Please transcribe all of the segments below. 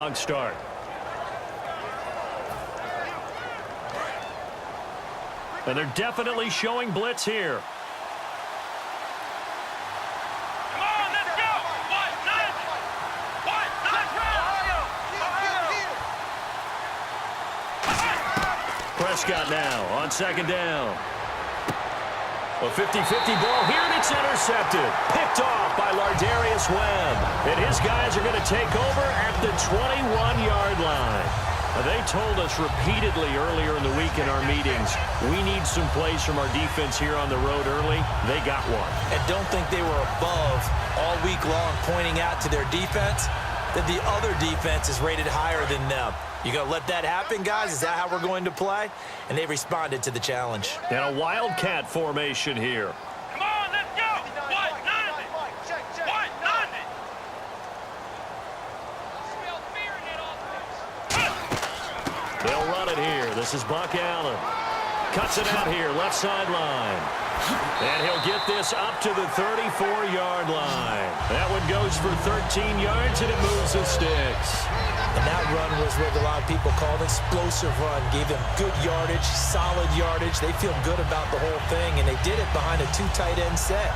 Long start. And they're definitely showing blitz here. Come on, let's go! Prescott now on second down. A 50-50 ball here, and it's intercepted. Picked off by Lardarius Webb. And his guys are going to take over at the 21-yard line. They told us repeatedly earlier in the week in our meetings, we need some plays from our defense here on the road early. They got one. And don't think they were above all week long pointing out to their defense that the other defense is rated higher than them. You going to let that happen, guys? Is that how we're going to play? And they responded to the challenge. And a wildcat formation here. Come on, let's go! They'll run it here. This is Buck Allen. Cuts it out here, left sideline. And he'll get this up to the 34-yard line. That one goes for 13 yards, and it moves the sticks. And that run was what a lot of people called an explosive run. Gave them good yardage, solid yardage. They feel good about the whole thing, and they did it behind a two tight end set.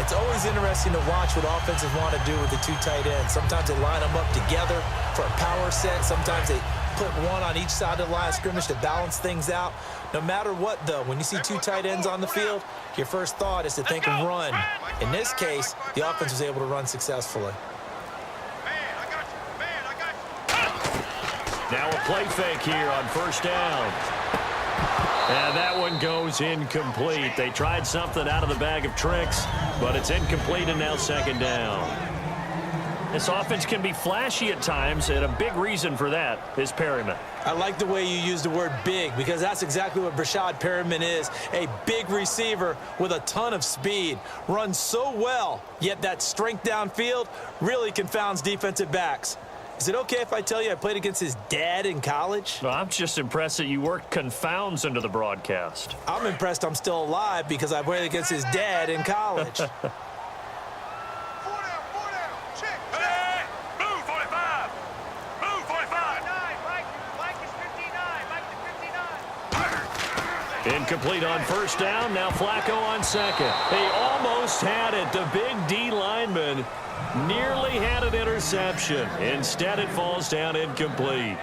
It's always interesting to watch what offenses want to do with the two tight ends. Sometimes they line them up together for a power set. Sometimes they put one on each side of the line of scrimmage to balance things out. No matter what, though, when you see two tight ends on the field, your first thought is to think of run. In this case, the offense was able to run successfully. Now a play fake here on first down. And that one goes incomplete. They tried something out of the bag of tricks, but it's incomplete, and now second down. This offense can be flashy at times, and a big reason for that is Perryman. I like the way you use the word big, because that's exactly what Brashad Perryman is, a big receiver with a ton of speed. Runs so well, yet that strength downfield really confounds defensive backs. Is it okay if I tell you I played against his dad in college? Well, I'm just impressed that you worked confounds into the broadcast. I'm impressed I'm still alive because I played against his dad in college. Incomplete on first down. Now Flacco on second. They almost had it. The big D lineman nearly had an interception. Instead, it falls down incomplete.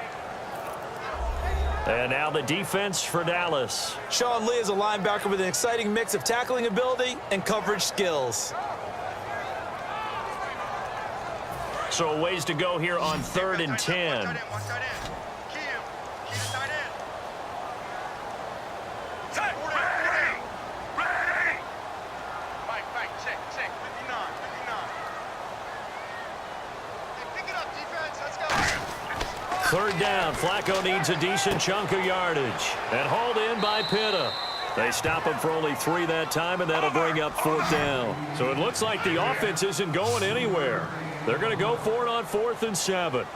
And now the defense for Dallas. Sean Lee is a linebacker with an exciting mix of tackling ability and coverage skills. So a ways to go here on 3rd and 10. Third down. Flacco needs a decent chunk of yardage. And hauled in by Pitta. They stop him for only 3 that time, and that'll bring up 4th down. So it looks like the offense isn't going anywhere. They're going to go for it on 4th and 7.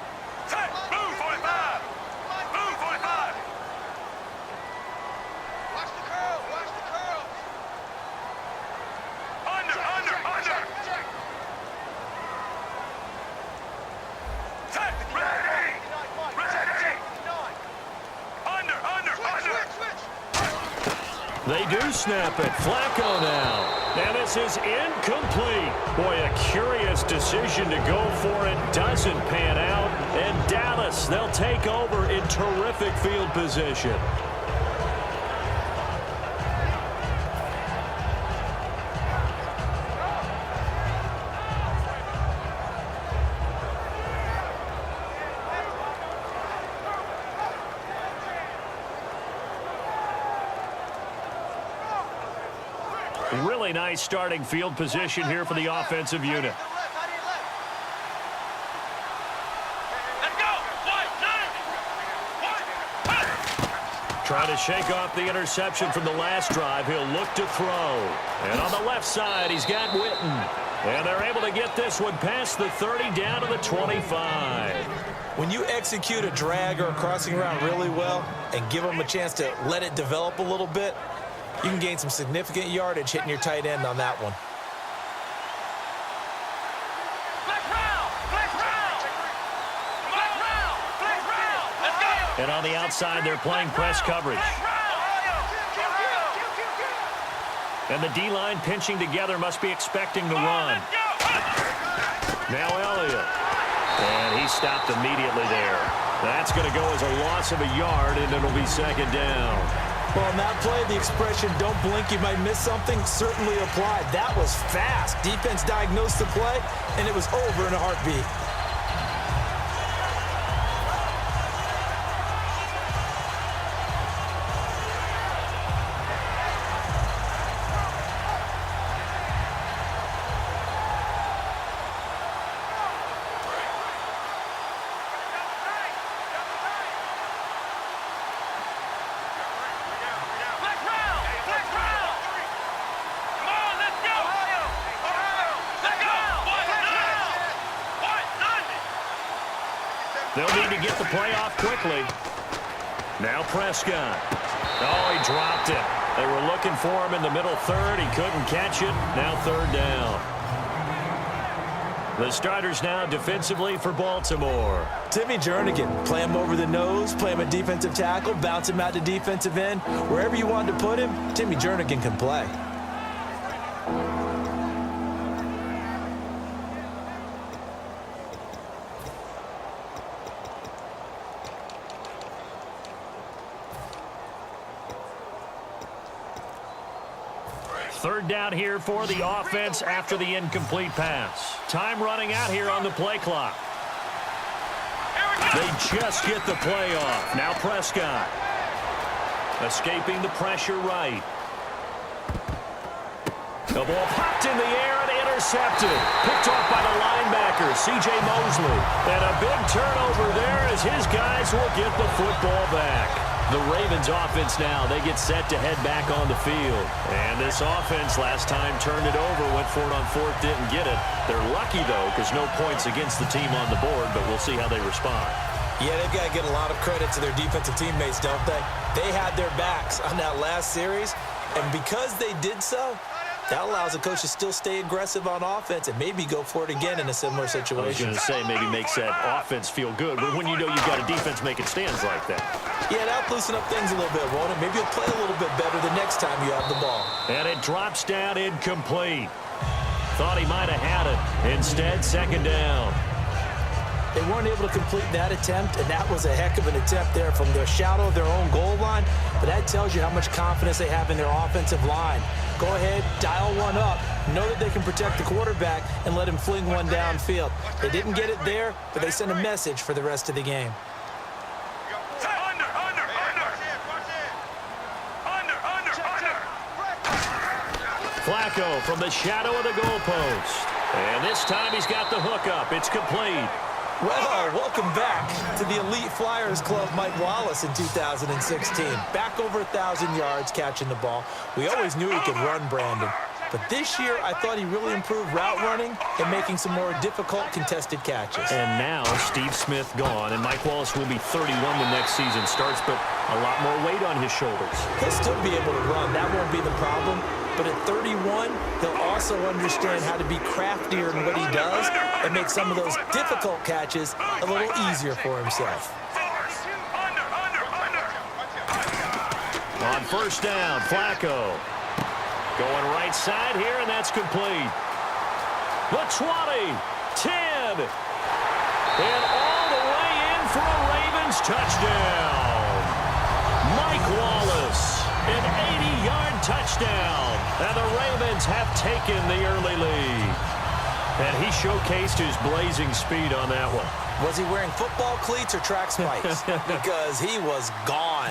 They do snap it. Flacco now. And this is incomplete. Boy, a curious decision to go for it. Doesn't pan out. And Dallas, they'll take over in terrific field position. Really nice starting field position here for the offensive unit. Trying to shake off the interception from the last drive. He'll look to throw. And on the left side, he's got Witten. And they're able to get this one past the 30 down to the 25. When you execute a drag or a crossing route really well and give them a chance to let it develop a little bit, you can gain some significant yardage hitting your tight end on that one. Black round! Black round! Black round! And on the outside, they're playing press coverage. And the D-line pinching together must be expecting the run. Now Elliott. And he stopped immediately there. That's going to go as a loss of a yard, and it'll be second down. Well, on that play, the expression, don't blink, you might miss something, certainly applied. That was fast. Defense diagnosed the play, and it was over in a heartbeat. They'll need to get the play off quickly. Now Prescott. Oh, he dropped it. They were looking for him in the middle third. He couldn't catch it. Now third down. The starters now defensively for Baltimore. Timmy Jernigan, play him over the nose, play him a defensive tackle, bounce him out to defensive end. Wherever you want to put him, Timmy Jernigan can play. Third down here for the offense after the incomplete pass. Time running out here on the play clock. They just get the play off. Now Prescott. Escaping the pressure right. The ball popped in the air and intercepted. Picked off by the linebacker, C.J. Mosley. And a big turnover there as his guys will get the football back. The Ravens offense now, they get set to head back on the field. And this offense last time turned it over, went for it on fourth, didn't get it. They're lucky, though, because no points against the team on the board, but we'll see how they respond. Yeah, they've got to get a lot of credit to their defensive teammates, don't they? They had their backs on that last series, and because they did so, that allows the coach to still stay aggressive on offense and maybe go for it again in a similar situation. I was going to say maybe makes that offense feel good, but when you know you've got a defense making stands like that. Yeah, that'll loosen up things a little bit, won't it? Maybe you'll play a little bit better the next time you have the ball. And it drops down incomplete. Thought he might have had it. Instead, second down. They weren't able to complete that attempt, and that was a heck of an attempt there from the shadow of their own goal line. But that tells you how much confidence they have in their offensive line. Go ahead, dial one up. Know that they can protect the quarterback and let him fling one downfield. They didn't get it there, but they sent a message for the rest of the game. Flacco from the shadow of the goalpost. And this time he's got the hook up. It's complete. Well, welcome back to the Elite Flyers Club, Mike Wallace in 2016. Back over 1,000 yards catching the ball. We always knew he could run, Brandon. But this year, I thought he really improved route running and making some more difficult contested catches. And now Steve Smith gone, and Mike Wallace will be 31 when next season starts, but a lot more weight on his shoulders. He'll still be able to run. That won't be the problem. But at 31, he'll also understand how to be craftier in what he does and make some of those difficult catches a little easier for himself. On first down, Flacco. Going right side here, and that's complete. The 20, 10, and all the way in for a Ravens touchdown. Mike Wallace, an 80-yard touchdown, and the Ravens have taken the early lead. And he showcased his blazing speed on that one. Was he wearing football cleats or track spikes? Because he was gone.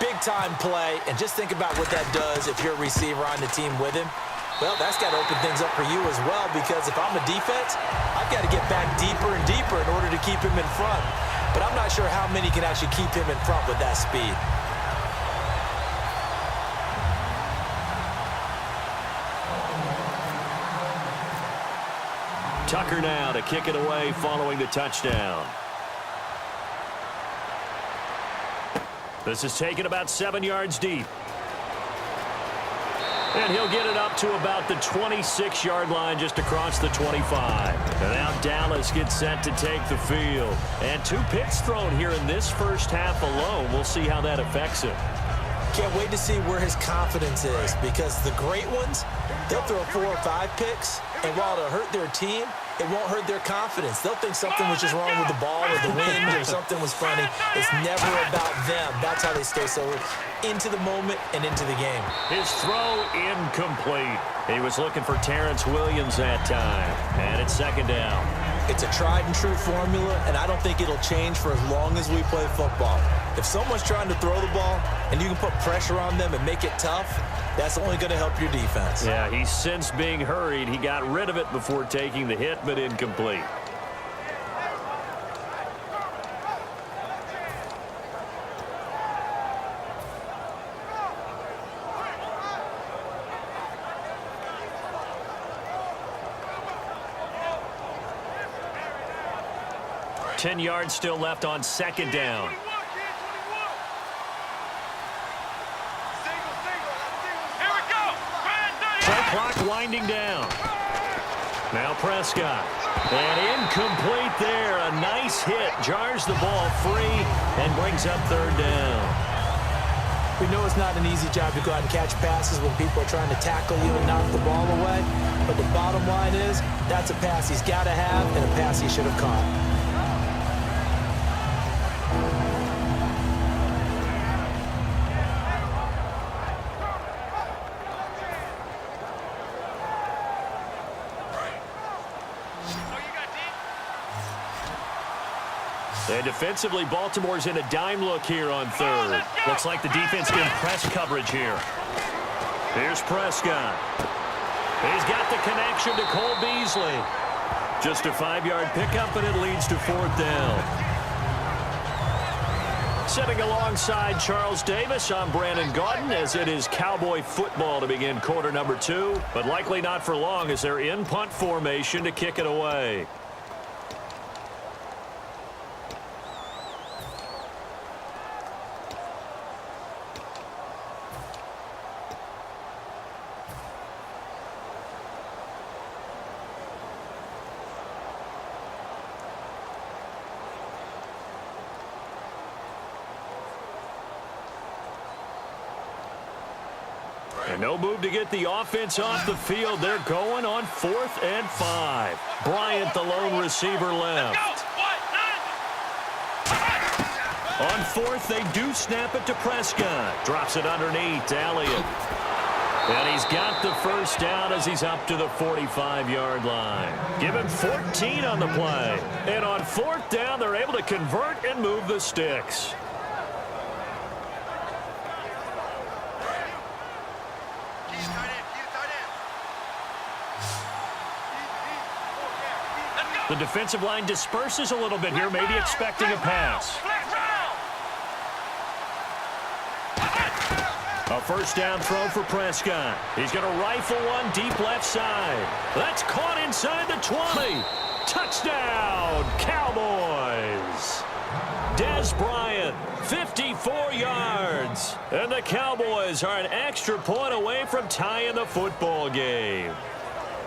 Big-time play, and just think about what that does if you're a receiver on the team with him. Well, that's got to open things up for you as well, because if I'm a defense, I've got to get back deeper and deeper in order to keep him in front. But I'm not sure how many can actually keep him in front with that speed. Tucker now to kick it away following the touchdown. This is taken about 7 yards deep. And he'll get it up to about the 26-yard line just across the 25. And now Dallas gets set to take the field. And 2 picks thrown here in this first half alone. We'll see how that affects him. Can't wait to see where his confidence is, because the great ones, they'll throw 4 or 5 picks, and while it'll hurt their team, it won't hurt their confidence. They'll think something was just wrong with the ball or the wind or something was funny. It's never about them. That's how they stay so into the moment and into the game. His throw incomplete. He was looking for Terrence Williams that time. And it's second down. It's a tried-and-true formula, and I don't think it'll change for as long as we play football. If someone's trying to throw the ball and you can put pressure on them and make it tough, that's only going to help your defense. Yeah, he's since being hurried. He got rid of it before taking the hit, but incomplete. Ten yards still left on second down. Clock winding down. Now Prescott. And incomplete there. A nice hit. Jars the ball free and brings up third down. We know it's not an easy job to go out and catch passes when people are trying to tackle you and knock the ball away. But the bottom line is, that's a pass he's got to have and a pass he should have caught. And defensively, Baltimore's in a dime look here on third. Looks like the defense in press coverage here. Here's Prescott. He's got the connection to Cole Beasley. Just a 5-yard pickup, and it leads to fourth down. Sitting alongside Charles Davis, I'm Brandon Gaudin, as it is Cowboy football to begin quarter number 2, but likely not for long as they're in punt formation to kick it away. And no move to get the offense off the field. They're going on 4th and 5. Bryant, the lone receiver, left. On 4th, they do snap it to Prescott. Drops it underneath to Elliott. And he's got the first down as he's up to the 45-yard line. Give him 14 on the play. And on 4th down, they're able to convert and move the sticks. The defensive line disperses a little bit here, maybe expecting a pass. A first down throw for Prescott. He's going to rifle one deep left side. That's caught inside the 20. Touchdown, Cowboys. Dez Bryant, 54 yards. And the Cowboys are an extra point away from tying the football game.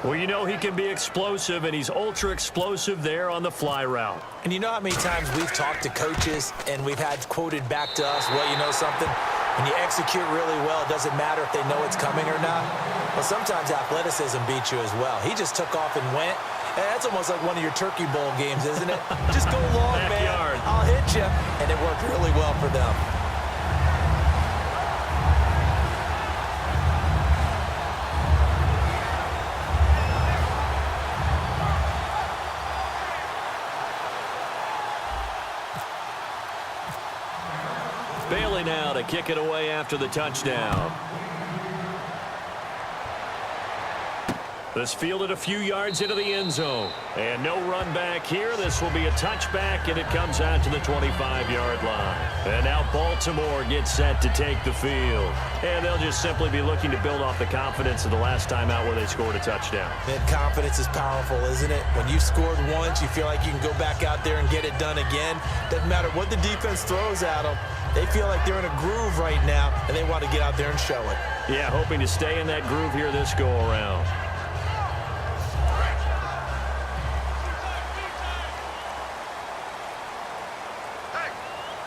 Well, you know he can be explosive, and he's ultra-explosive there on the fly route. And you know how many times we've talked to coaches and we've had quoted back to us, well, you know something? When you execute really well, it doesn't matter if they know it's coming or not. Well, sometimes athleticism beats you as well. He just took off and went. And that's almost like one of your Turkey Bowl games, isn't it? Just go long, man. I'll hit you. And it worked really well for them. Bailey now to kick it away after the touchdown. This fielded a few yards into the end zone. And no run back here. This will be a touchback, and it comes out to the 25-yard line. And now Baltimore gets set to take the field. And they'll just simply be looking to build off the confidence of the last time out where they scored a touchdown. Man, confidence is powerful, isn't it? When you've scored once, you feel like you can go back out there and get it done again. Doesn't matter what the defense throws at them. They feel like they're in a groove right now, and they want to get out there and show it. Yeah, hoping to stay in that groove here this go-around.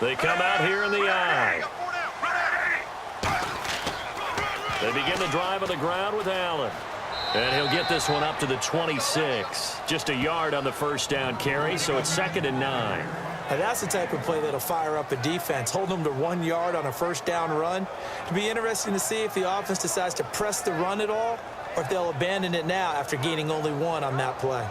They come out here in the eye. They begin the drive on the ground with Allen. And he'll get this one up to the 26. Just a yard on the first down carry, so it's 2nd and 9. And that's the type of play that'll fire up a defense. Hold them to 1 yard on a first down run. It'll be interesting to see if the offense decides to press the run at all or if they'll abandon it now after gaining only 1 on that play.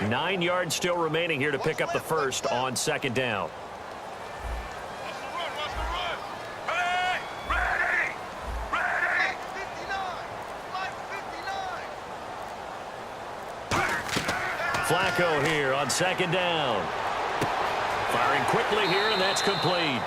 Nine yards still remaining here to pick up the first on 2nd down. Flacco here on 2nd down. Firing quickly here, and that's complete.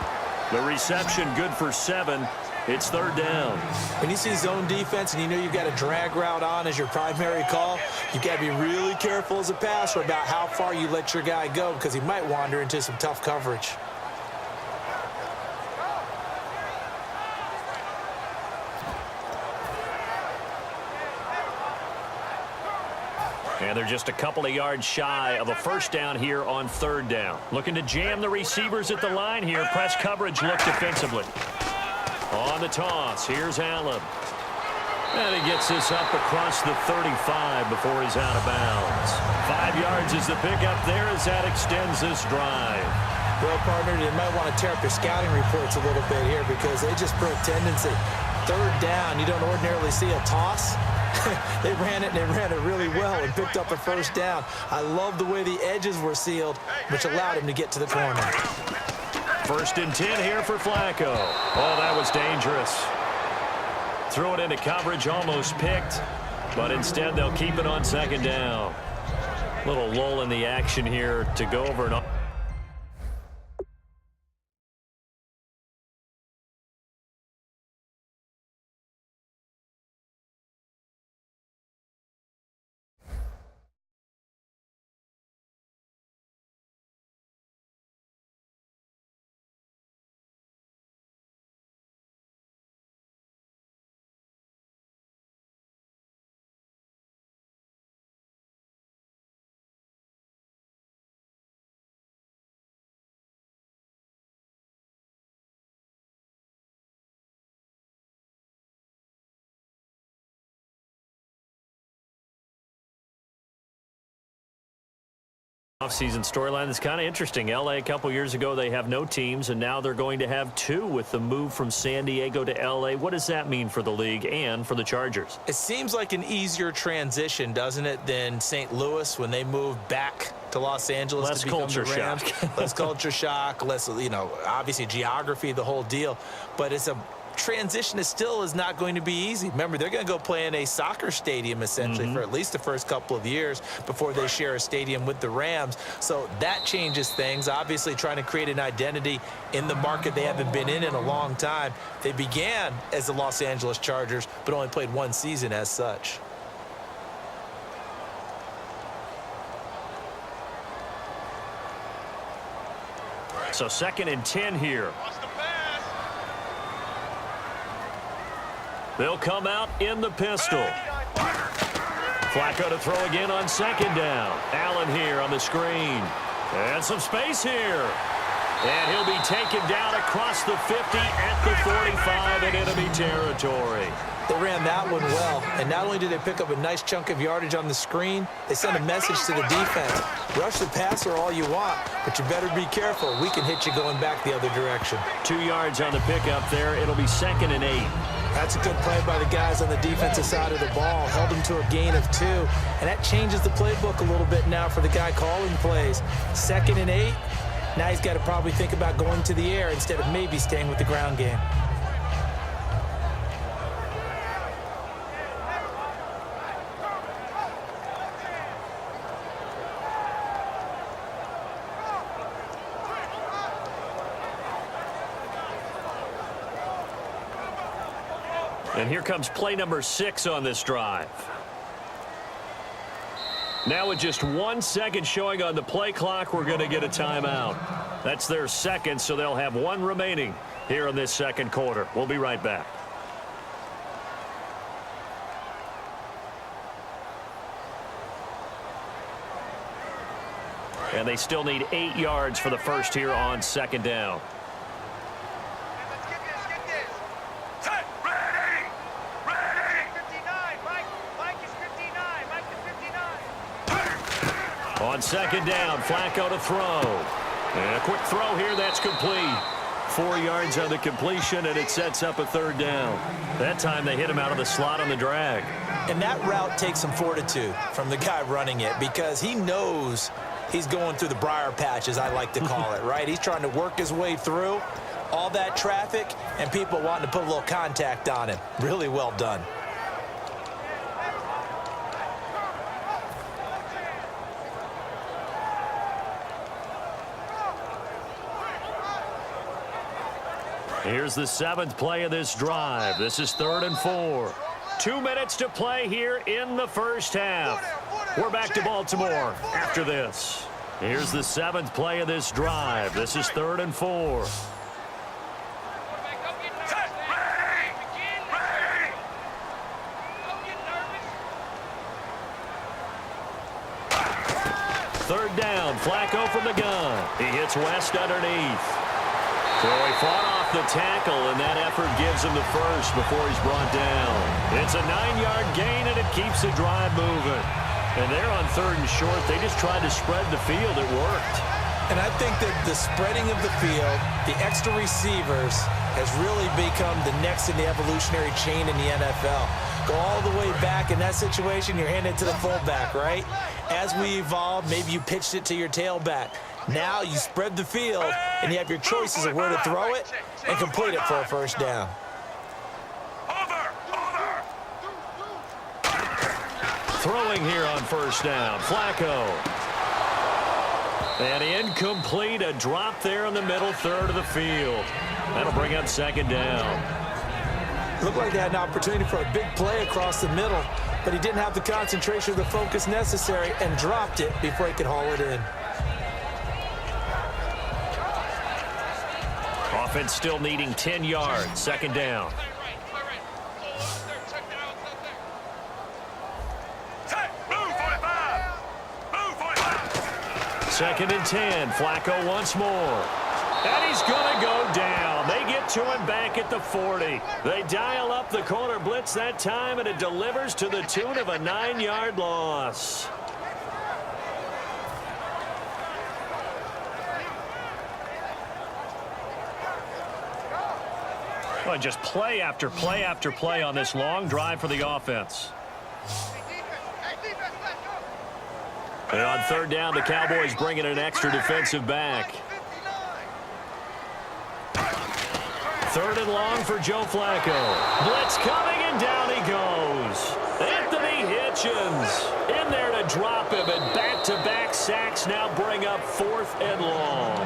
The reception good for 7. It's 3rd down. When you see zone defense and you know you've got a drag route on as your primary call, you've got to be really careful as a passer about how far you let your guy go because he might wander into some tough coverage. And they're just a couple of yards shy of a first down here on 3rd down. Looking to jam the receivers at the line here. Press coverage look defensively. On the toss, here's Allen. And he gets this up across the 35 before he's out of bounds. 5 yards is the pickup there as that extends this drive. Well, partner, you might want to tear up your scouting reports a little bit here because they just broke tendency. 3rd down, you don't ordinarily see a toss. They ran it, and they ran it really well and picked up a first down. I love the way the edges were sealed, which allowed him to get to the corner. 1st and 10 here for Flacco. Oh, that was dangerous. Threw it into coverage, almost picked, but instead they'll keep it on 2nd down. Little lull in the action here to go over and offseason storyline is kind of interesting. LA a couple years ago, they have no teams, and now they're going to have 2 with the move from San Diego to LA. What does that mean for the league and for the Chargers? It seems like an easier transition, doesn't it, than St. Louis when they moved back to Los Angeles less to become culture the Rams. shock. Less culture shock, less, obviously geography, the whole deal. But it's a transition is not going to be easy. Remember, they're going to go play in a soccer stadium essentially for at least the first couple of years before they share a stadium with the Rams. So that changes things. Obviously trying to create an identity in the market they haven't been in a long time. They began as the Los Angeles Chargers, but only played 1 season as such. So 2nd and 10 here. They'll come out in the pistol. Flacco to throw again on 2nd down. Allen here on the screen. And some space here. And he'll be taken down across the 50 at the 45 in enemy territory. They ran that one well, and not only did they pick up a nice chunk of yardage on the screen, they sent a message to the defense. Rush the passer all you want, but you better be careful. We can hit you going back the other direction. 2 yards on the pickup there. It'll be 2nd and 8. That's a good play by the guys on the defensive side of the ball. Held them to a gain of 2, and that changes the playbook a little bit now for the guy calling plays. 2nd and 8. Now he's got to probably think about going to the air instead of maybe staying with the ground game. And here comes play number 6 on this drive. Now with just 1 second showing on the play clock, we're going to get a timeout. That's their second, so they'll have one remaining here in this second quarter. We'll be right back. And they still need 8 yards for the first here on second down. Let's get this. Set, ready. 59, Mike is 59. Mike is 59. On second down, Flacco to throw. And a quick throw here, that's complete. 4 yards on the completion, and it sets up a third down. That time they hit him out of the slot on the drag. And that route takes some fortitude from the guy running it because he knows he's going through the briar patch, as I like to call it, right? He's trying to work his way through all that traffic and people wanting to put a little contact on him. Really well done. Here's the 7th play of this drive. This is 3rd and 4. 2 minutes to play here in the first half. We're back to Baltimore after this. Here's the 7th play of this drive. This is 3rd and 4. Set, ready. Third down, Flacco from the gun. He hits West underneath. So he fought off the tackle, and that effort gives him the first before he's brought down. It's a 9-yard gain, and it keeps the drive moving. And they're on 3rd and short. They just tried to spread the field. It worked. And I think that the spreading of the field, the extra receivers, has really become the next in the evolutionary chain in the NFL. Go all the way back in that situation, you're handing it to the fullback, right? As we evolve, maybe you pitched it to your tailback. Now you spread the field, and you have your choices of where to throw it and complete it for a first down. Throwing here on first down, Flacco. And incomplete, a drop there in the middle third of the field. That'll bring up second down. Looked like they had an opportunity for a big play across the middle, but he didn't have the concentration or the focus necessary and dropped it before he could haul it in. Offense still needing 10 yards, second down. Second and 10, Flacco once more. And he's going to go down. They get to him back at the 40. They dial up the corner blitz that time, and it delivers to the tune of a 9-yard loss. Well, just play after play after play on this long drive for the offense. And on third down, the Cowboys bring in an extra defensive back. 3rd and long for Joe Flacco. Blitz coming, and down he goes. Anthony Hitchens in there to drop him, and back-to-back sacks now bring up 4th and long.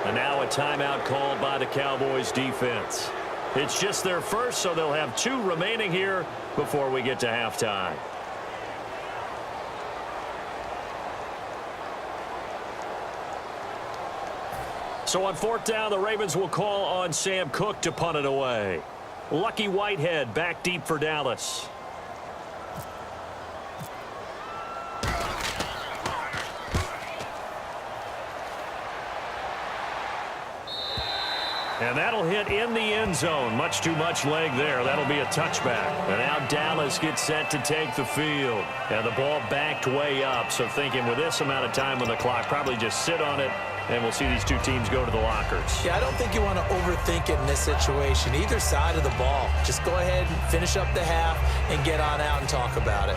And now a timeout called by the Cowboys defense. It's just their first, so they'll have 2 remaining here before we get to halftime. So on 4th down, the Ravens will call on Sam Cook to punt it away. Lucky Whitehead back deep for Dallas. And that'll hit in the end zone. Much too much leg there. That'll be a touchback. And now Dallas gets set to take the field. And the ball backed way up. So thinking with this amount of time on the clock, probably just sit on it, and we'll see these 2 teams go to the lockers. Yeah, I don't think you want to overthink it in this situation. Either side of the ball. Just go ahead and finish up the half and get on out and talk about it.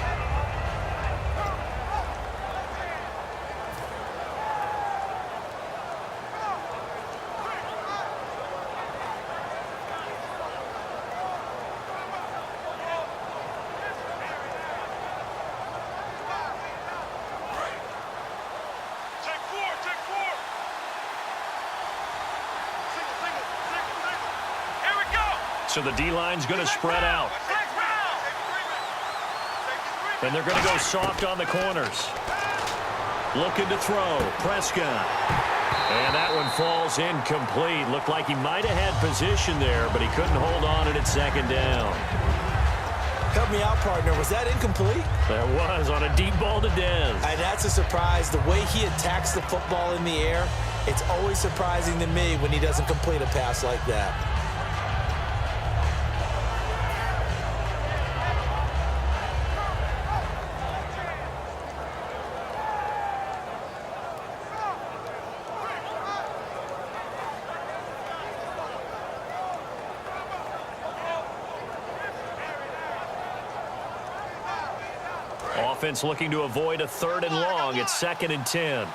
So the D-line's going to spread out. And they're going to go soft on the corners. Looking to throw. Prescott. And that one falls incomplete. Looked like he might have had position there, but he couldn't hold on it at second down. Help me out, partner. Was that incomplete? That was on a deep ball to Dez. And that's a surprise. The way he attacks the football in the air, it's always surprising to me when he doesn't complete a pass like that. Offense looking to avoid a 3rd and long. It's 2nd and 10.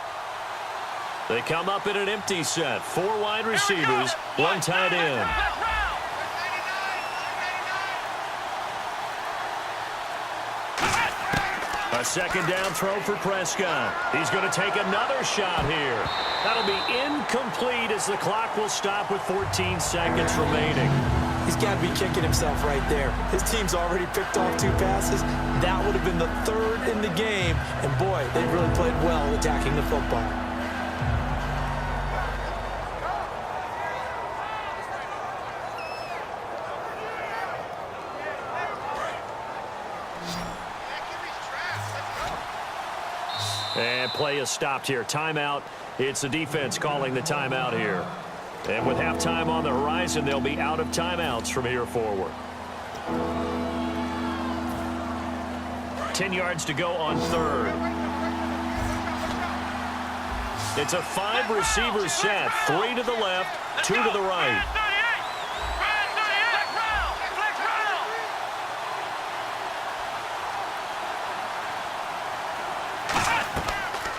They come up in an empty set. 4 wide receivers, 1 tight end. A 2nd down throw for Prescott. He's going to take another shot here. That'll be incomplete as the clock will stop with 14 seconds remaining. He's got to be kicking himself right there. His team's already picked off 2 passes. That would have been the 3rd in the game. And, boy, they really played well attacking the football. And play is stopped here. Timeout. It's the defense calling the timeout here. And with halftime on the horizon, they'll be out of timeouts from here forward. 10 yards to go on 3rd. It's a 5-receiver set. 3 to the left, 2 to the right.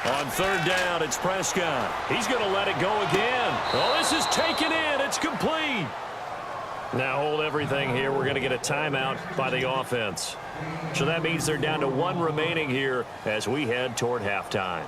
On 3rd down, it's Prescott. He's going to let it go again. Oh, this is taken in. It's complete. Now hold everything here. We're going to get a timeout by the offense. So that means they're down to 1 remaining here as we head toward halftime.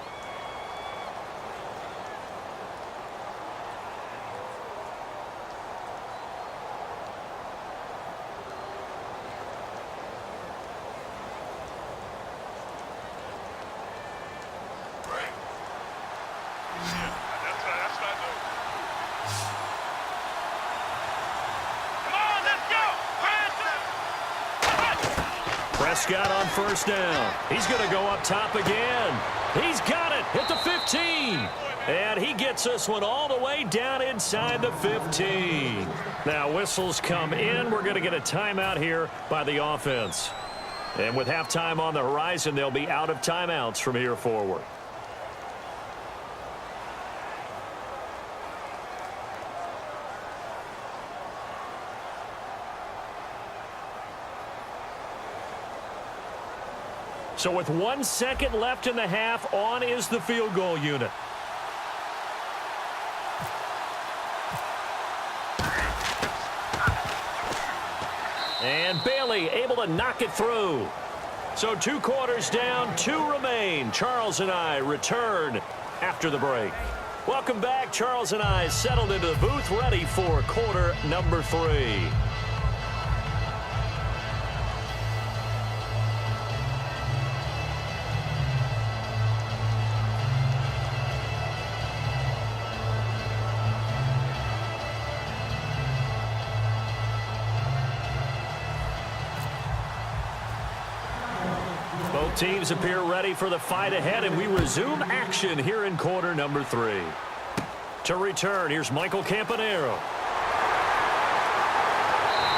Prescott on 1st down. He's going to go up top again. He's got it at the 15. And he gets this one all the way down inside the 15. Now whistles come in. We're going to get a timeout here by the offense. And with halftime on the horizon, they'll be out of timeouts from here forward. So with 1 second left in the half, on is the field goal unit. And Bailey able to knock it through. So 2 quarters down, 2 remain. Charles and I return after the break. Welcome back. Charles and I settled into the booth, ready for quarter number 3. Both teams appear ready for the fight ahead, and we resume action here in quarter number 3. To return, here's Michael Campanero.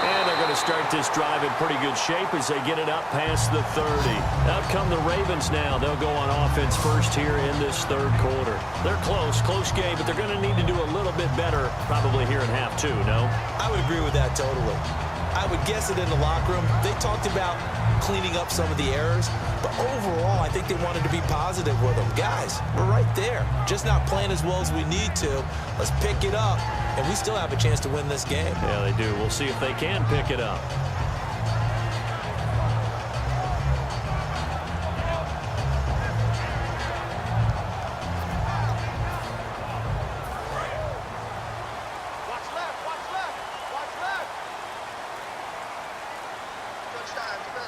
And they're going to start this drive in pretty good shape as they get it up past the 30. Out come the Ravens now. They'll go on offense first here in this 3rd quarter. They're close game, but they're going to need to do a little bit better probably here in half 2, no? I would agree with that totally. I would guess it in the locker room. They talked about cleaning up some of the errors, but overall, I think they wanted to be positive with them. Guys, we're right there. Just not playing as well as we need to. Let's pick it up, and we still have a chance to win this game. Yeah, they do. We'll see if they can pick it up.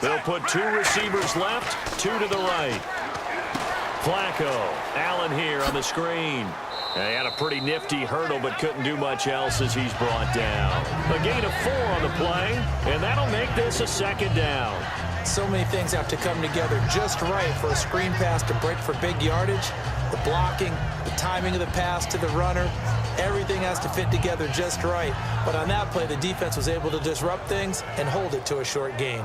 They'll put 2 receivers left, 2 to the right. Flacco. Allen here on the screen. They had a pretty nifty hurdle, but couldn't do much else as he's brought down. A gain of 4 on the play, and that'll make this a second down. So many things have to come together just right for a screen pass to break for big yardage. The blocking, the timing of the pass to the runner, everything has to fit together just right. But on that play, the defense was able to disrupt things and hold it to a short gain.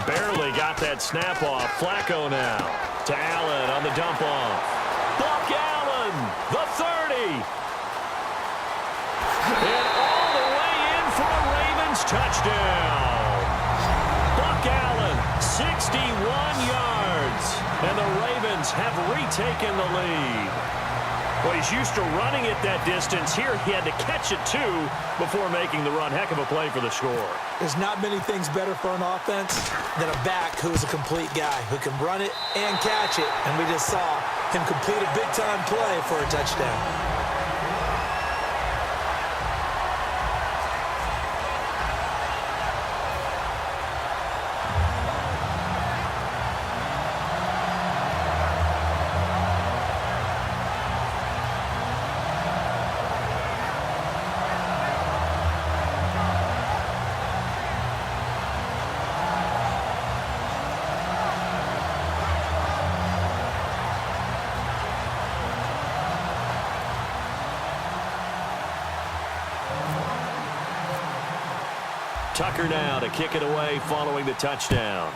Barely got that snap off. Flacco now to Allen on the dump off. Buck Allen, the 30. And all the way in for a Ravens touchdown. Buck Allen, 61 yards. And the Ravens have retaken the lead. Well, he's used to running it that distance. Here he had to catch it, too, before making the run. Heck of a play for the score. There's not many things better for an offense than a back who is a complete guy, who can run it and catch it. And we just saw him complete a big-time play for a touchdown. Tucker now to kick it away following the touchdown.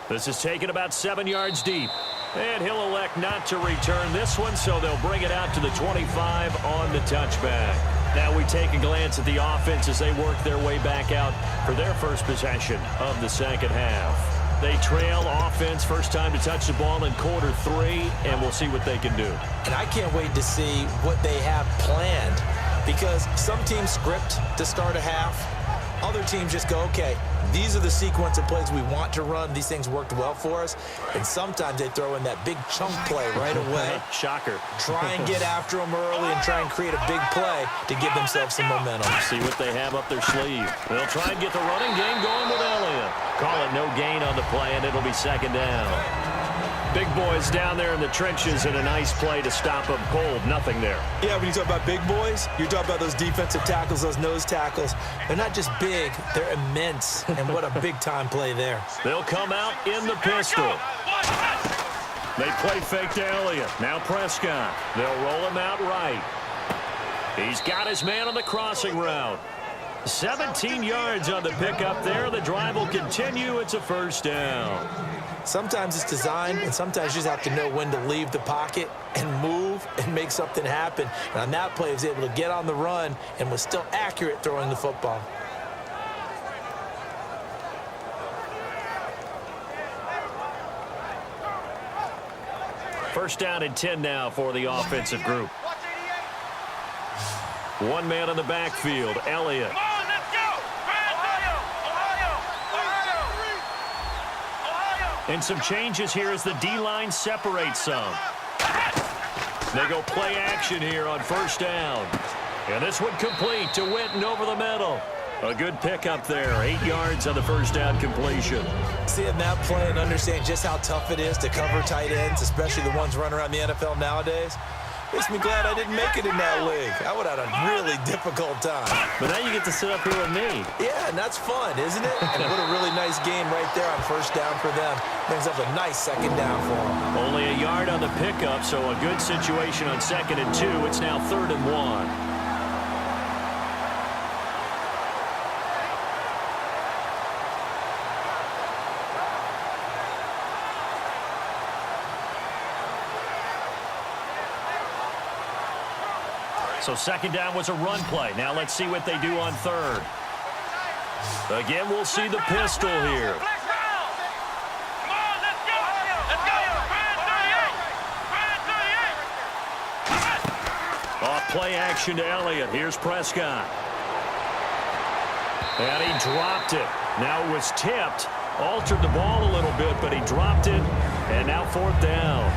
This is taken about 7 yards deep. And he'll elect not to return this one, so they'll bring it out to the 25 on the touchback. Now we take a glance at the offense as they work their way back out for their first possession of the second half. They trail offense, first time to touch the ball in quarter 3, and we'll see what they can do. And I can't wait to see what they have planned, because some teams script to start a half. Other teams just go, okay, these are the sequence of plays we want to run. These things worked well for us. And sometimes they throw in that big chunk play right away. Shocker. Try and get after them early and try and create a big play to give themselves some momentum. See what they have up their sleeve. They'll try and get the running game going with Elliott. Call it no gain on the play, and it'll be second down. Big boys down there in the trenches, and a nice play to stop them cold. Nothing there. Yeah, when you talk about big boys, you talk about those defensive tackles, those nose tackles. They're not just big, they're immense. And what a big-time play there. They'll come out in the pistol. They play fake to Elliott. Now Prescott. They'll roll him out right. He's got his man on the crossing route. 17 yards on the pickup there. The drive will continue. It's a first down. Sometimes it's designed, and sometimes you just have to know when to leave the pocket and move and make something happen. And on that play, he was able to get on the run and was still accurate throwing the football. First down and 10 now for the offensive group. One man in the backfield, Elliott. And some changes here as the D-line separates some. They go play action here on first down. And this one complete to Witten over the middle. A good pickup there, 8 yards on the first down completion. Seeing that play and understanding just how tough it is to cover tight ends, especially the ones running around the NFL nowadays, makes me glad I didn't make it in that league. I would have had a really difficult time. But now you get to sit up here with me. Yeah, and that's fun, isn't it? And what a really nice game right there on first down for them. Brings up a nice second down for them. Only a yard on the pickup, so a good situation on 2nd and 2. It's now 3rd and 1. So second down was a run play. Now let's see what they do on 3rd. Again, we'll see the pistol here. Off play action to Elliott. Here's Prescott. And he dropped it. Now it was tipped, altered the ball a little bit, but he dropped it, and now 4th down.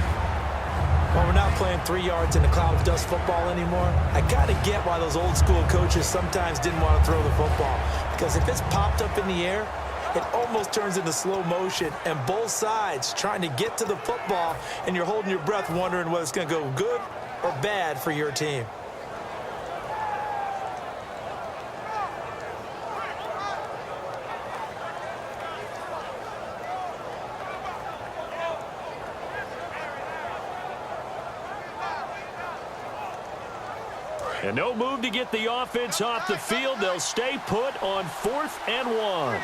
Well, we're not playing 3 yards in a cloud of dust football anymore. I got to get why those old school coaches sometimes didn't want to throw the football. Because if it's popped up in the air, it almost turns into slow motion, and both sides trying to get to the football, and you're holding your breath wondering whether it's going to go good or bad for your team. And no move to get the offense off the field. They'll stay put on 4th and 1.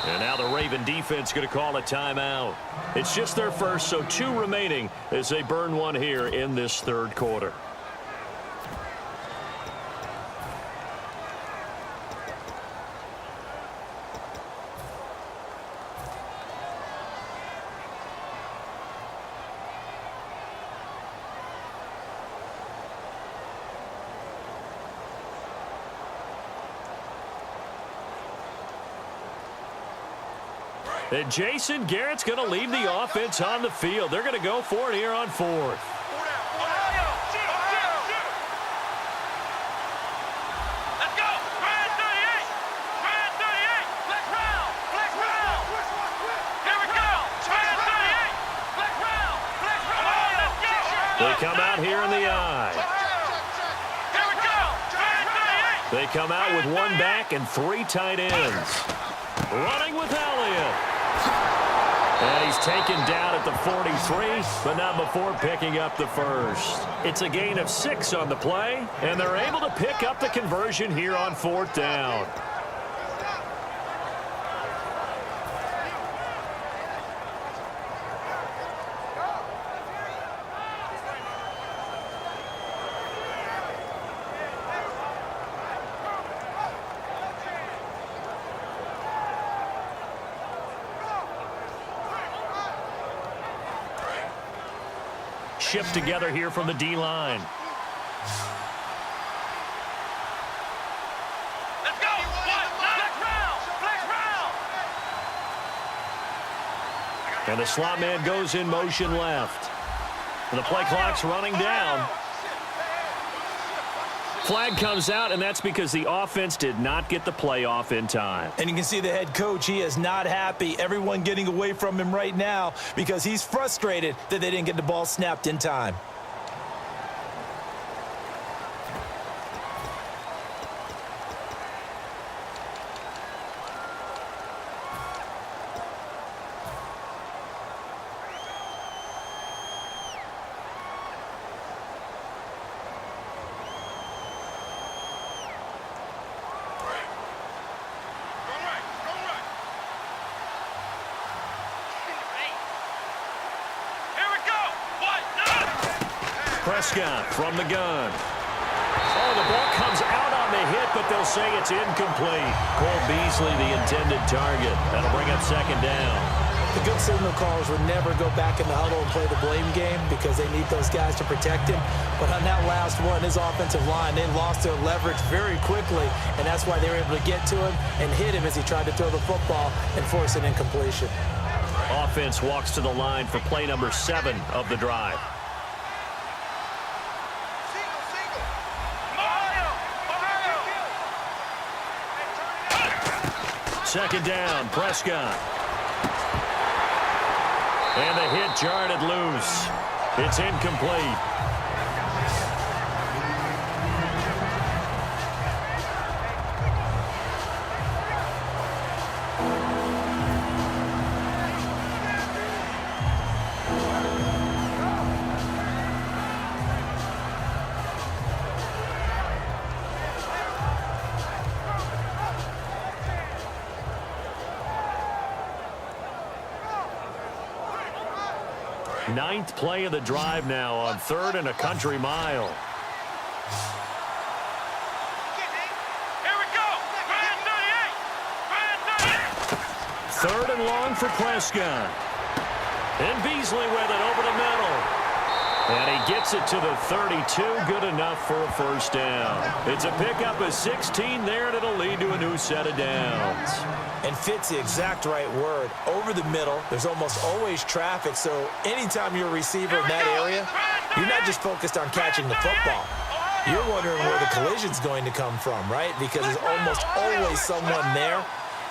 And now the Raven defense going to call a timeout. It's just their first, so 2 remaining as they burn one here in this 3rd quarter. And Jason Garrett's going to leave the offense on the field. They're going to go for it here on 4th. Let's go. Brand 38. Brand 38. Flex round. Flex round. Here we go. Brand 38. Flex round. Flex round. Let's go. They come out here in the eye. Here we go. Brand 38. They come out with 1 back and 3 tight ends. Running with Elliott. And he's taken down at the 43, but not before picking up the first. It's a gain of 6 on the play, and they're able to pick up the conversion here on 4th down. Shift together here from the D-line. Let's go. Flex round. Flex round. And the slot man goes in motion left. And the play clock's running down. Flag comes out, and that's because the offense did not get the play off in time. And you can see the head coach, he is not happy. Everyone getting away from him right now because he's frustrated that they didn't get the ball snapped in time. Prescott from the gun. Oh, the ball comes out on the hit, but they'll say it's incomplete. Cole Beasley, the intended target. That'll bring up 2nd down. The good signal callers would never go back in the huddle and play the blame game because they need those guys to protect him. But on that last one, his offensive line, they lost their leverage very quickly, and that's why they were able to get to him and hit him as he tried to throw the football and force an incompletion. Offense walks to the line for play number 7 of the drive. 2nd down, Prescott. And the hit jarred it loose. It's incomplete. Ninth play of the drive now on 3rd and a country mile. Here we go. Brand 38. 3rd and long for Prescott. And Beasley with it over the middle. And he gets it to the 32. Good enough for a first down. It's a pickup of 16 there, and it'll lead to a new set of downs. And fits the exact right word. Over the middle, there's almost always traffic, so anytime you're a receiver in that area, you're not just focused on catching the football. You're wondering where the collision's going to come from, right? Because there's almost always someone there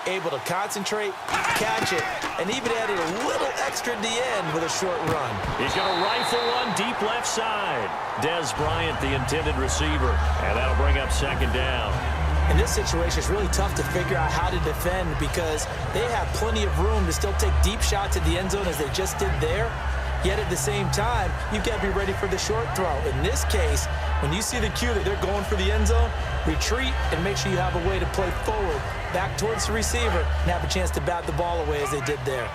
able to concentrate, catch it, and even added a little extra at the end with a short run. He's going to rifle one deep left side. Des Bryant, the intended receiver, and that'll bring up second down. In this situation, it's really tough to figure out how to defend because they have plenty of room to still take deep shots at the end zone as they just did there. Yet at the same time, you've got to be ready for the short throw. In this case, when you see the cue that they're going for the end zone, retreat and make sure you have a way to play forward, back towards the receiver, and have a chance to bat the ball away as they did there.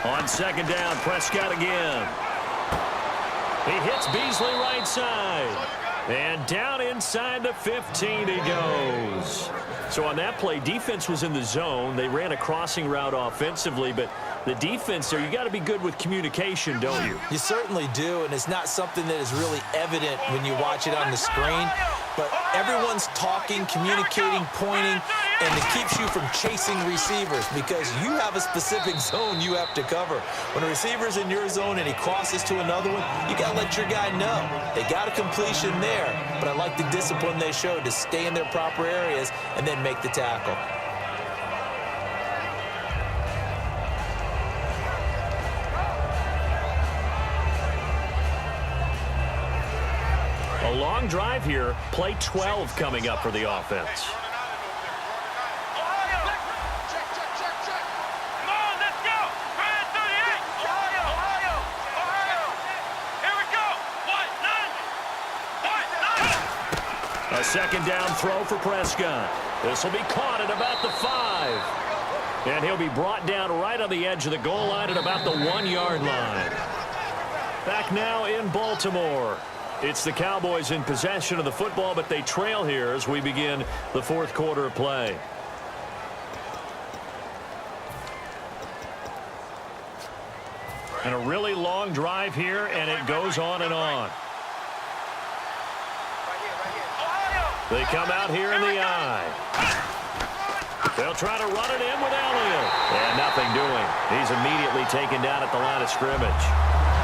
On second down, Prescott again. He hits Beasley right side. And down inside the 15 he goes. So on that play, defense was in the zone. They ran a crossing route offensively, but the defense there, you got to be good with communication, don't you? You certainly do, and it's not something that is really evident when you watch it on the screen. But everyone's talking, communicating, pointing, and it keeps you from chasing receivers because you have a specific zone you have to cover. When a receiver's in your zone and he crosses to another one, you got to let your guy know. They got a completion there, but I like the discipline they showed to stay in their proper areas and then make the tackle. A long drive here, play 12 coming up for the offense. A second down throw for Prescott. This will be caught at about the 5. And he'll be brought down right on the edge of the goal line at about the 1-yard line. Back now in Baltimore. It's the Cowboys in possession of the football, but they trail here as we begin the fourth quarter of play. And a really long drive here, and it goes on and on. They come out here in the eye. They'll try to run it in with Elliott. And nothing doing. He's immediately taken down at the line of scrimmage.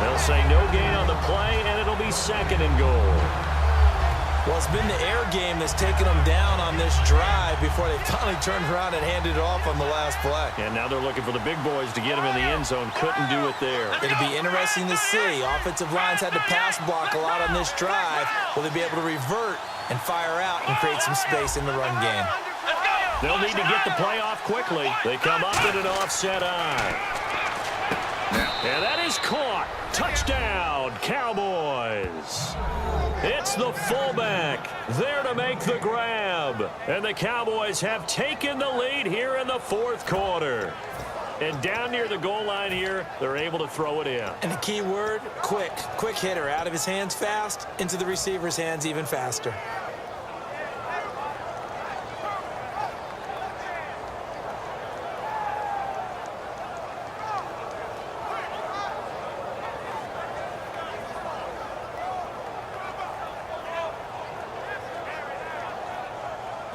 They'll say no gain on the play, and it'll be second and goal. Well, it's been the air game that's taken them down on this drive before they finally turned around and handed it off on the last play. And now they're looking for the big boys to get him in the end zone. Couldn't do it there. It'll be interesting to see. Offensive lines had to pass block a lot on this drive. Will they be able to revert and fire out and create some space in the run game? They'll need to get the play off quickly. They come up in an offset eye. And that is caught. Touchdown, Cowboys. It's the fullback there to make the grab. And the Cowboys have taken the lead here in the fourth quarter. And down near the goal line here, they're able to throw it in. And the key word, quick. Quick hitter. Out of his hands fast, into the receiver's hands even faster.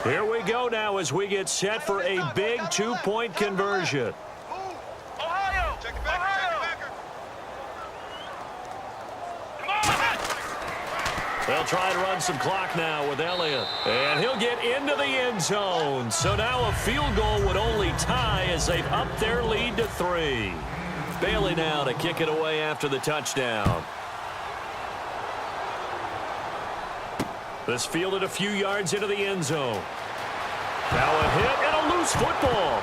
Here we go now as we get set for a big two-point conversion. Ohio! Check it back, They'll try to run some clock now with Elliott. And he'll get into the end zone. So now a field goal would only tie as they've upped their lead to 3. Bailey now to kick it away after the touchdown. This fielded a few yards into the end zone. Now a hit and a loose football.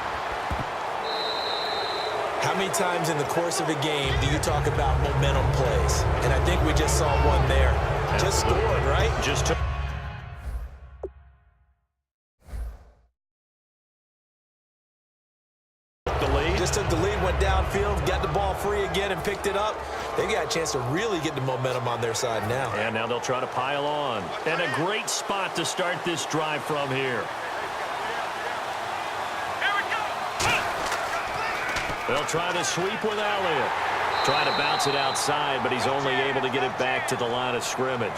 How many times in the course of a game do you talk about momentum plays? And I think we just saw one there. Just scored, right? Just took the lead. Just took the lead, went downfield, got the ball free again and picked it up. They got a chance to really get the momentum on their side now. And now they'll try to pile on. And a great spot to start this drive from here. They'll try to sweep with Elliott. Trying to bounce it outside, but he's only able to get it back to the line of scrimmage.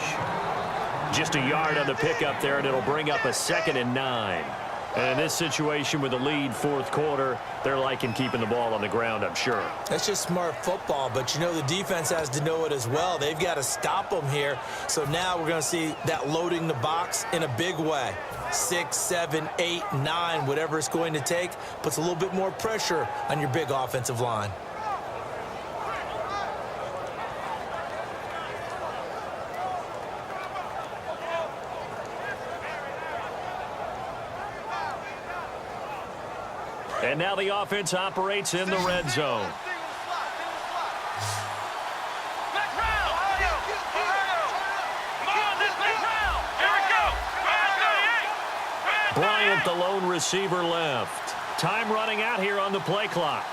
Just a yard on the pickup there, and it'll bring up a 2nd and 9. And in this situation with the lead, fourth quarter, they're liking keeping the ball on the ground, I'm sure. That's just smart football, but you know the defense has to know it as well. They've got to stop them here. So now we're going to see that loading the box in a big way. 6, 7, 8, 9, whatever it's going to take, puts a little bit more pressure on your big offensive line. And now the offense operates in the red zone. Bryant, the lone receiver, left. Time running out here on the play clock.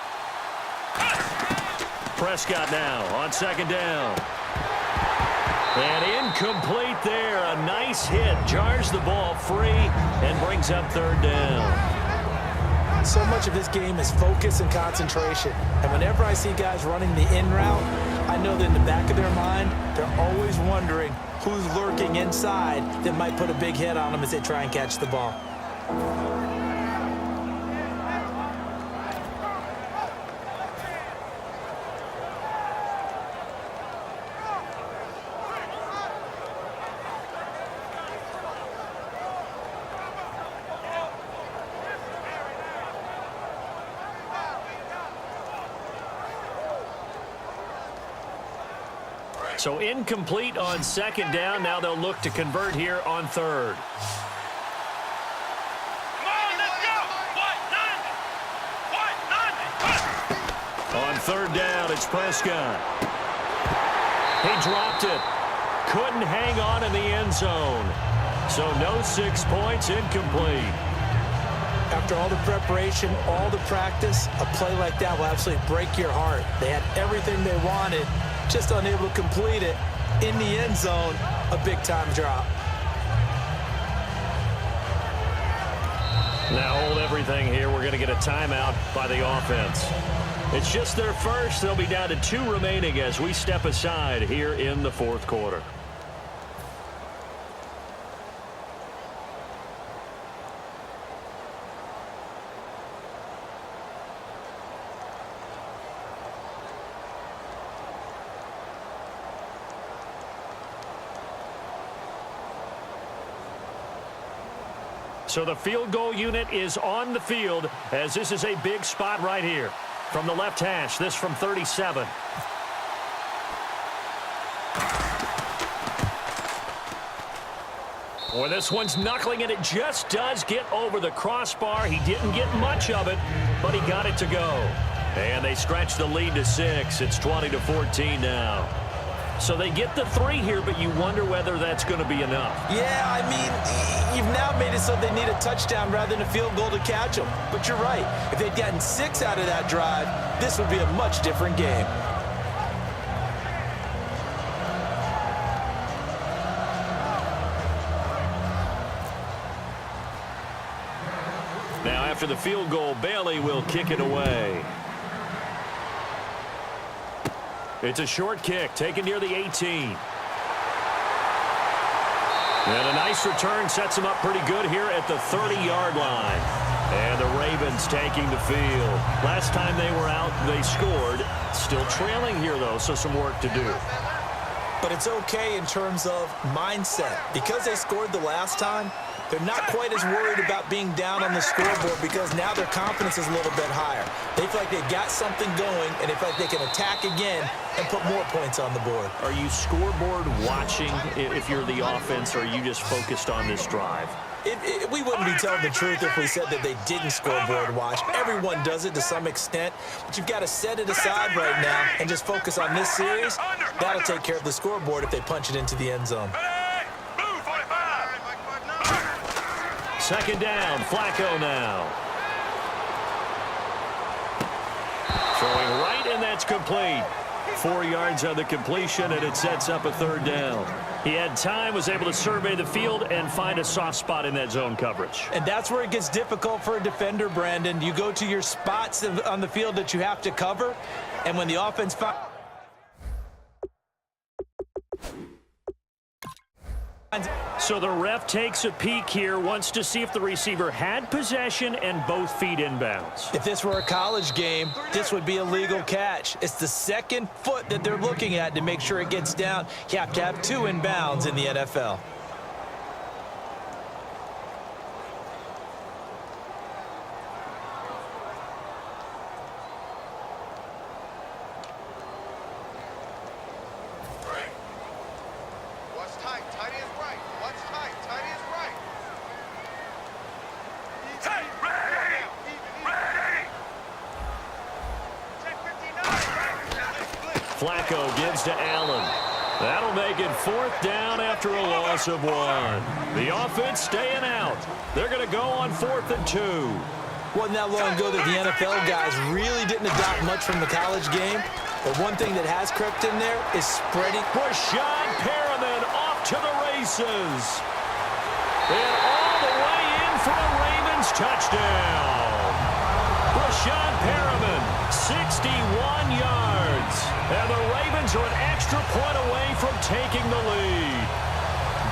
Prescott now on 2nd down. And incomplete there. A nice hit. Jars the ball free and brings up 3rd down. So much of this game is focus and concentration. And whenever I see guys running the in route, I know that in the back of their mind, they're always wondering who's lurking inside that might put a big hit on them as they try and catch the ball. So incomplete on 2nd down. Now they'll look to convert here on 3rd. On 3rd down, it's Prescott. He dropped it. Couldn't hang on in the end zone. So no 6 points, incomplete. After all the preparation, all the practice, a play like that will absolutely break your heart. They had everything they wanted, just unable to complete it. In the end zone, a big-time drop. Now hold everything here. We're going to get a timeout by the offense. It's just their first. They'll be down to 2 remaining as we step aside here in the 4th quarter. So the field goal unit is on the field as this is a big spot right here. From the left hash, this from 37. Well, this one's knuckling, and it just does get over the crossbar. He didn't get much of it, but he got it to go. And they stretch the lead to 6. It's 20-14 now. So they get the 3 here, but you wonder whether that's going to be enough. Yeah, I mean, you've now made it so they need a touchdown rather than a field goal to catch them. But you're right. If they'd gotten 6 out of that drive, this would be a much different game. Now, after the field goal, Bailey will kick it away. It's a short kick, taken near the 18. And a nice return sets him up pretty good here at the 30-yard line. And the Ravens taking the field. Last time they were out, they scored. Still trailing here, though, so some work to do. But it's okay in terms of mindset. Because they scored the last time, they're not quite as worried about being down on the scoreboard because now their confidence is a little bit higher. They feel like they've got something going, and they feel like they can attack again and put more points on the board. Are you scoreboard watching if you're the offense, or are you just focused on this drive? We wouldn't be telling the truth if we said that they didn't scoreboard watch. Everyone does it to some extent, but you've got to set it aside right now and just focus on this series. That'll take care of the scoreboard if they punch it into the end zone. 2nd down, Flacco now. Throwing right, and that's complete. 4 yards on the completion, and it sets up a third down. He had time, was able to survey the field and find a soft spot in that zone coverage. And that's where it gets difficult for a defender, Brandon. You go to your spots on the field that you have to cover, and when the offense finds... So the ref takes a peek here, wants to see if the receiver had possession and both feet inbounds. If this were a college game, this would be a legal catch. It's the second foot that they're looking at to make sure it gets down. You have to have 2 inbounds in the NFL. Flacco gives to Allen. That'll make it 4th down after a loss of 1. The offense staying out. They're going to go on 4th and 2. Wasn't that long ago that the NFL guys really didn't adopt much from the college game. But one thing that has crept in there is spreading. Rashad Perriman off to the races. And all the way in for a Ravens touchdown. Rashad Perriman, 61 yards. And the Ravens are an extra point away from taking the lead.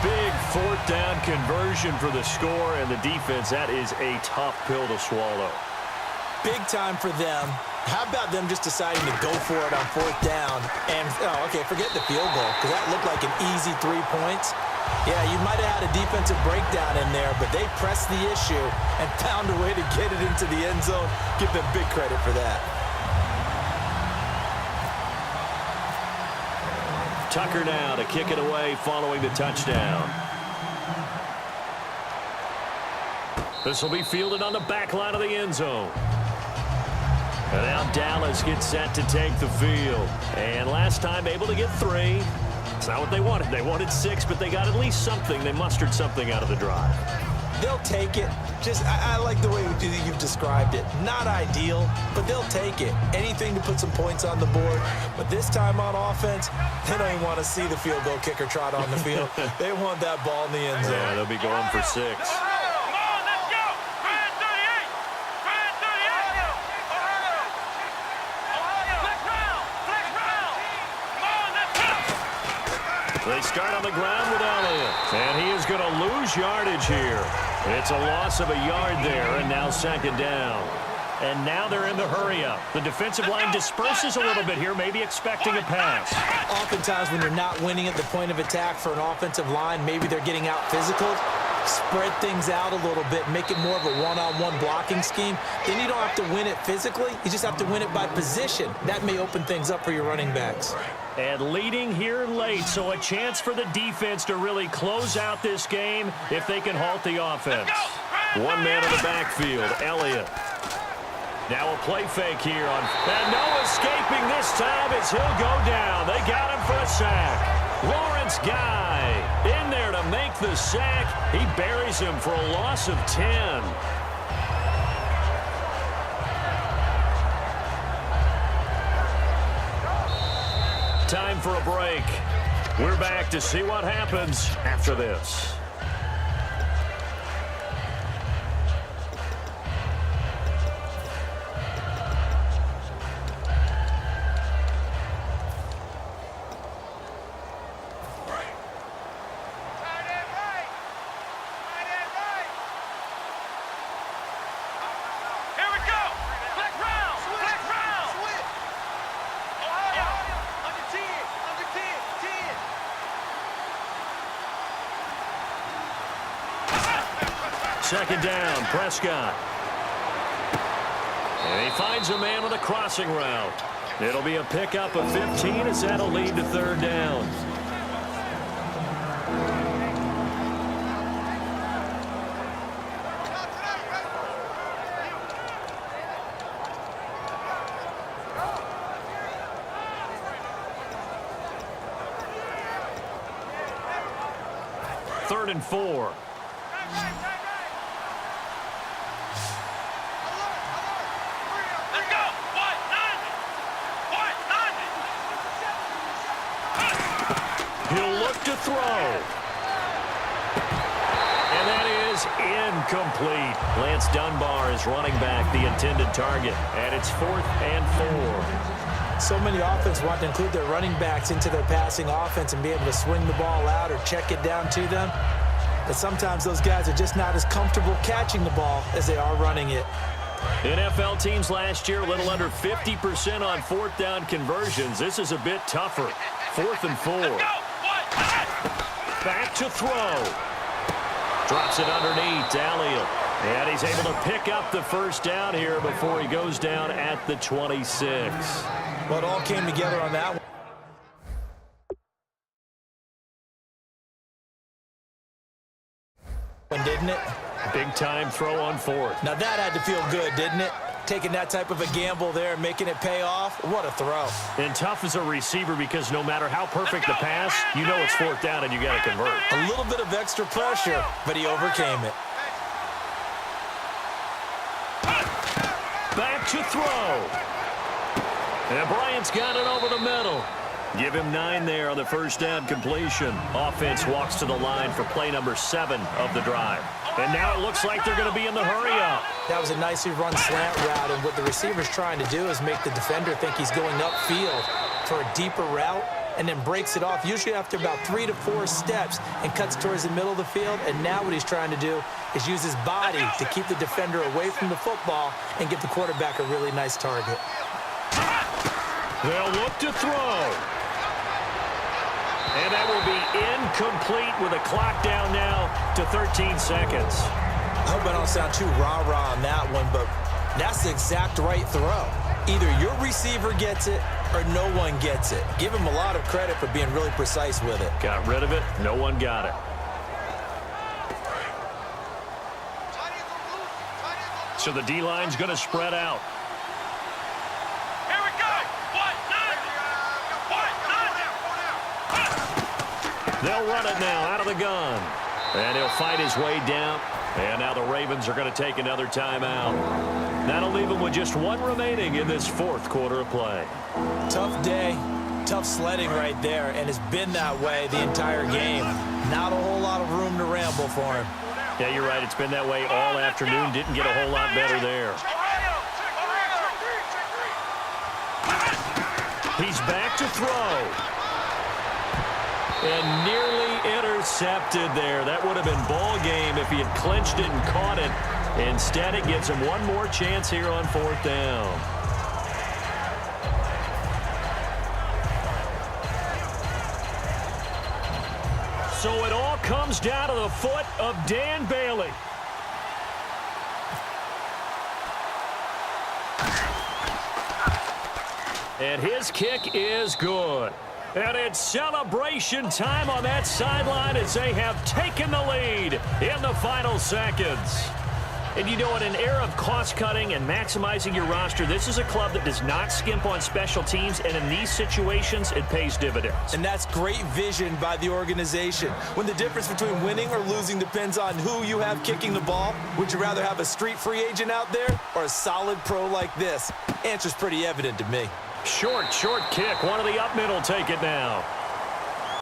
Big 4th down conversion for the score, and the defense, that is a tough pill to swallow. Big time for them. How about them just deciding to go for it on 4th down? And, okay, forget the field goal, because that looked like an easy 3 points. Yeah, you might have had a defensive breakdown in there, but they pressed the issue and found a way to get it into the end zone. Give them big credit for that. Tucker now to kick it away following the touchdown. This will be fielded on the back line of the end zone. And now Dallas gets set to take the field. And last time able to get 3. It's not what they wanted. They wanted 6, but they got at least something. They mustered something out of the drive. They'll take it. I like the way you've described it. Not ideal, but they'll take it. Anything to put some points on the board. But this time on offense, they don't even want to see the field goal kicker trot on the field. They want that ball in the end zone. Yeah, they'll be going for 6. They start on the ground with Elliott, and he is going to lose yardage here. It's a loss of a yard there, and now 2nd down. And now they're in the hurry-up. The defensive line disperses a little bit here, maybe expecting a pass. Oftentimes when you're not winning at the point of attack for an offensive line, maybe they're getting out physical. Spread things out a little bit, make it more of a one-on-one blocking scheme. Then you don't have to win it physically. You just have to win it by position. That may open things up for your running backs. And leading here late, so a chance for the defense to really close out this game if they can halt the offense. 1 man in the backfield, Elliott. Now a play fake here on, and no escaping this time as he'll go down. They got him for a sack. Lawrence Guy in there to make the sack. He buries him for a loss of 10. Time for a break. We're back to see what happens after this. Second down, Prescott. And he finds a man with a crossing route. It'll be a pickup of 15 as that'll lead to 3rd down. Third and 4. He'll look to throw. And that is incomplete. Lance Dunbar is running back the intended target. And it's 4th and 4. So many offenses want to include their running backs into their passing offense and be able to swing the ball out or check it down to them. But sometimes those guys are just not as comfortable catching the ball as they are running it. NFL teams last year a little under 50% on 4th down conversions. This is a bit tougher. 4th and 4. Back to throw. Drops it underneath to Elliott. And he's able to pick up the first down here before he goes down at the 26. Well, it all came together on that one, didn't it? Big-time throw on 4th. Now that had to feel good, didn't it? Taking that type of a gamble there and making it pay off. What a throw. And tough as a receiver because no matter how perfect the pass, you know it's 4th down and you got to convert. A little bit of extra pressure, but he overcame it. Back to throw. And Bryant's got it over the middle. Give him 9 there on the first down completion. Offense walks to the line for play number 7 of the drive. And now it looks like they're going to be in the hurry-up. That was a nicely run slant route, and what the receiver's trying to do is make the defender think he's going upfield for a deeper route and then breaks it off, usually after about 3 to 4 steps, and cuts towards the middle of the field. And now what he's trying to do is use his body to keep the defender away from the football and give the quarterback a really nice target. They'll look to throw. And that will be incomplete with a clock down now to 13 seconds. I hope I don't sound too rah-rah on that one, but that's the exact right throw. Either your receiver gets it or no one gets it. Give him a lot of credit for being really precise with it. Got rid of it. No one got it. So the D-line's going to spread out. They'll run it now out of the gun. And he'll fight his way down. And now the Ravens are going to take another timeout. That'll leave him with just 1 remaining in this 4th quarter of play. Tough day, tough sledding right there, and it's been that way the entire game. Not a whole lot of room to ramble for him. Yeah, you're right. It's been that way all afternoon. Didn't get a whole lot better there. He's back to throw. And nearly intercepted there. That would have been ball game if he had clinched it and caught it. Instead, it gives him 1 more chance here on 4th down. So it all comes down to the foot of Dan Bailey. And his kick is good. And it's celebration time on that sideline as they have taken the lead in the final seconds. And you know, in an era of cost-cutting and maximizing your roster, this is a club that does not skimp on special teams, and in these situations, it pays dividends. And that's great vision by the organization. When the difference between winning or losing depends on who you have kicking the ball, would you rather have a street free agent out there or a solid pro like this? Answer's pretty evident to me. Short kick. One of the up mid will take it now.